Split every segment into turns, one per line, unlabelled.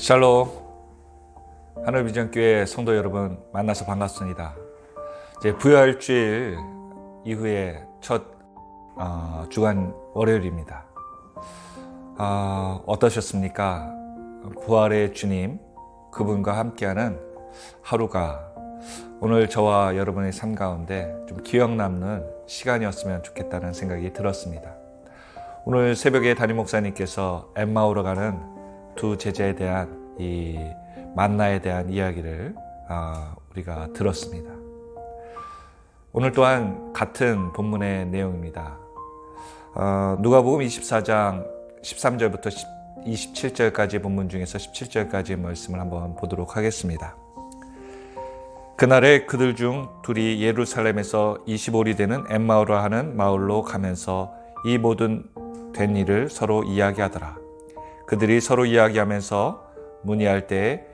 샬롬, 하늘비전교회 성도 여러분 만나서 반갑습니다. 이제 부활주일 이후에 첫 주간 월요일입니다. 어떠셨습니까? 부활의 주님, 그분과 함께하는 하루가 오늘 저와 여러분의 삶 가운데 좀 기억 남는 시간이었으면 좋겠다는 생각이 들었습니다. 오늘 새벽에 담임 목사님께서 엠마오로 가는 두 제자에 대한 이 만나에 대한 이야기를 우리가 들었습니다. 오늘 또한 같은 본문의 내용입니다. 누가복음 24장 13절부터 27절까지 본문 중에서 17절까지 말씀을 한번 보도록 하겠습니다. 그날에 그들 중 둘이 예루살렘에서 25리 되는 엠마오라 하는 마을로 가면서 이 모든 된 일을 서로 이야기하더라. 그들이 서로 이야기하면서 문의할 때에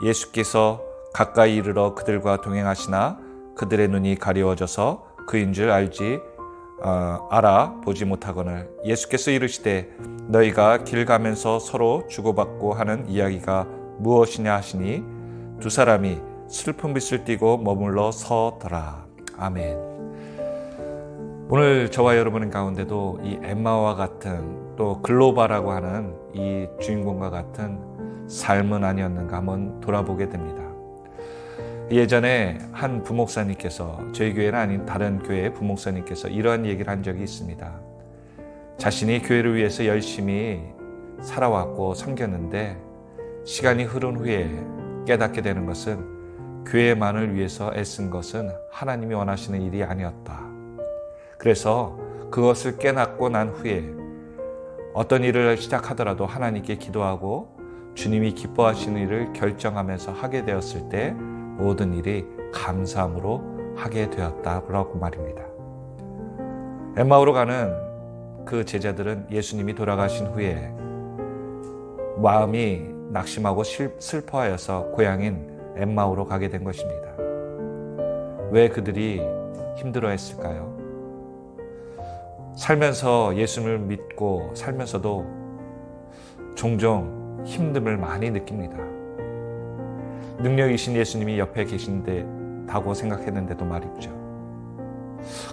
예수께서 가까이 이르러 그들과 동행하시나 그들의 눈이 가리워져서 그인 줄 알아보지 못하거늘 예수께서 이르시되 너희가 길 가면서 서로 주고받고 하는 이야기가 무엇이냐 하시니 두 사람이 슬픈 빛을 띠고 머물러 서더라. 아멘. 오늘 저와 여러분 가운데도 이 엠마와 같은 또 글로바라고 하는 이 주인공과 같은 삶은 아니었는가 한번 돌아보게 됩니다. 예전에 한 부목사님께서 저희 교회는 아닌 다른 교회의 부목사님께서 이러한 얘기를 한 적이 있습니다. 자신이 교회를 위해서 열심히 살아왔고 섬겼는데 시간이 흐른 후에 깨닫게 되는 것은 교회만을 위해서 애쓴 것은 하나님이 원하시는 일이 아니었다. 그래서 그것을 깨닫고 난 후에 어떤 일을 시작하더라도 하나님께 기도하고 주님이 기뻐하시는 일을 결정하면서 하게 되었을 때 모든 일이 감사함으로 하게 되었다라고 말입니다. 엠마오로 가는 그 제자들은 예수님이 돌아가신 후에 마음이 낙심하고 슬퍼하여서 고향인 엠마오로 가게 된 것입니다. 왜 그들이 힘들어했을까요? 살면서 예수님을 믿고 살면서도 종종 힘듦을 많이 느낍니다. 능력이신 예수님이 옆에 계신다고 생각했는데도 말이죠.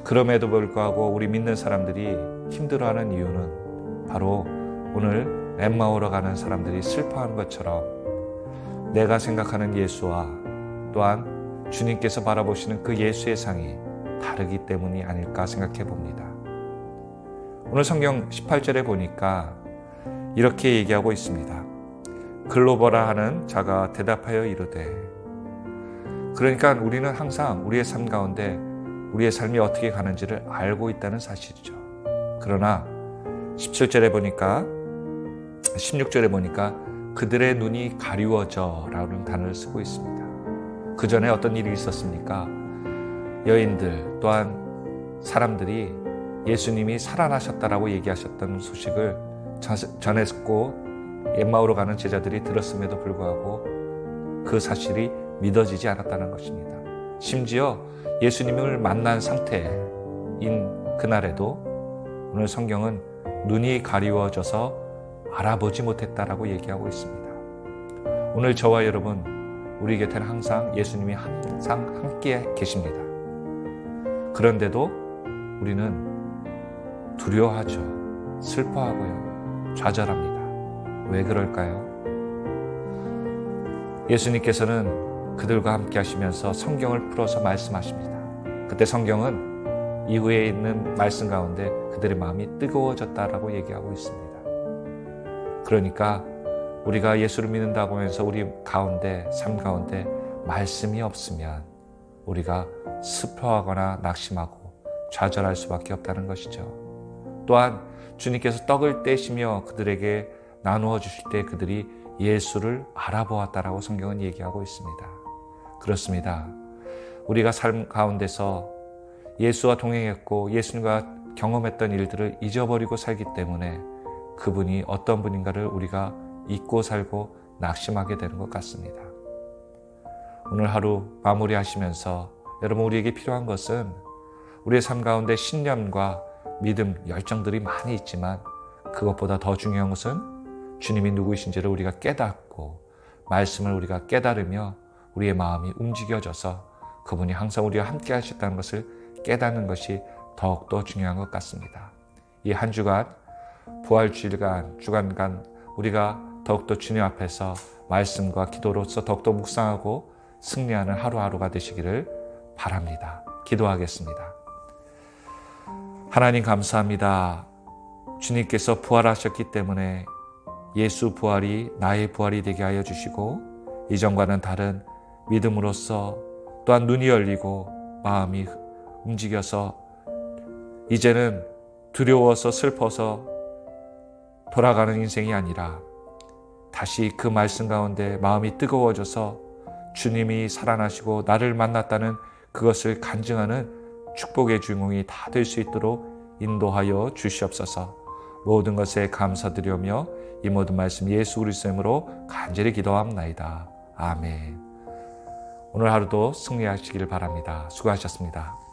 그럼에도 불구하고 우리 믿는 사람들이 힘들어하는 이유는 바로 오늘 엠마오로 가는 사람들이 슬퍼하는 것처럼 내가 생각하는 예수와 또한 주님께서 바라보시는 그 예수의 상이 다르기 때문이 아닐까 생각해 봅니다. 오늘 성경 18절에 보니까 이렇게 얘기하고 있습니다. 글로버라 하는 자가 대답하여 이르되, 그러니까 우리는 항상 우리의 삶 가운데 우리의 삶이 어떻게 가는지를 알고 있다는 사실이죠. 그러나 17절에 보니까 16절에 보니까 그들의 눈이 가리워져 라는 단어를 쓰고 있습니다. 그 전에 어떤 일이 있었습니까? 여인들 또한 사람들이 예수님이 살아나셨다라고 얘기하셨던 소식을 전했고 엠마오로 가는 제자들이 들었음에도 불구하고 그 사실이 믿어지지 않았다는 것입니다. 심지어 예수님을 만난 상태인 그날에도 오늘 성경은 눈이 가리워져서 알아보지 못했다라고 얘기하고 있습니다. 오늘 저와 여러분 우리 곁에는 항상 예수님이 항상 함께 계십니다. 그런데도 우리는 두려워하죠. 슬퍼하고요. 좌절합니다. 왜 그럴까요? 예수님께서는 그들과 함께 하시면서 성경을 풀어서 말씀하십니다. 그때 성경은 이후에 있는 말씀 가운데 그들의 마음이 뜨거워졌다라고 얘기하고 있습니다. 그러니까 우리가 예수를 믿는다고 하면서 우리 가운데, 삶 가운데 말씀이 없으면 우리가 슬퍼하거나 낙심하고 좌절할 수밖에 없다는 것이죠. 또한 주님께서 떡을 떼시며 그들에게 나누어 주실 때 그들이 예수를 알아보았다라고 성경은 얘기하고 있습니다. 그렇습니다. 우리가 삶 가운데서 예수와 동행했고 예수님과 경험했던 일들을 잊어버리고 살기 때문에 그분이 어떤 분인가를 우리가 잊고 살고 낙심하게 되는 것 같습니다. 오늘 하루 마무리하시면서 여러분 우리에게 필요한 것은 우리의 삶 가운데 신념과 믿음, 열정들이 많이 있지만 그것보다 더 중요한 것은 주님이 누구이신지를 우리가 깨닫고 말씀을 우리가 깨달으며 우리의 마음이 움직여져서 그분이 항상 우리와 함께 하셨다는 것을 깨닫는 것이 더욱더 중요한 것 같습니다. 이 한 주간, 부활주일간, 주간간 우리가 더욱더 주님 앞에서 말씀과 기도로서 더욱더 묵상하고 승리하는 하루하루가 되시기를 바랍니다. 기도하겠습니다. 하나님 감사합니다. 주님께서 부활하셨기 때문에 예수 부활이 나의 부활이 되게 하여 주시고 이전과는 다른 믿음으로써 또한 눈이 열리고 마음이 움직여서 이제는 두려워서 슬퍼서 돌아가는 인생이 아니라 다시 그 말씀 가운데 마음이 뜨거워져서 주님이 살아나시고 나를 만났다는 그것을 간증하는 축복의 주인공이 다 될 수 있도록 인도하여 주시옵소서. 모든 것에 감사드리며 이 모든 말씀 예수 그리스도의 이름으로 간절히 기도합나이다. 아멘. 오늘 하루도 승리하시길 바랍니다. 수고하셨습니다.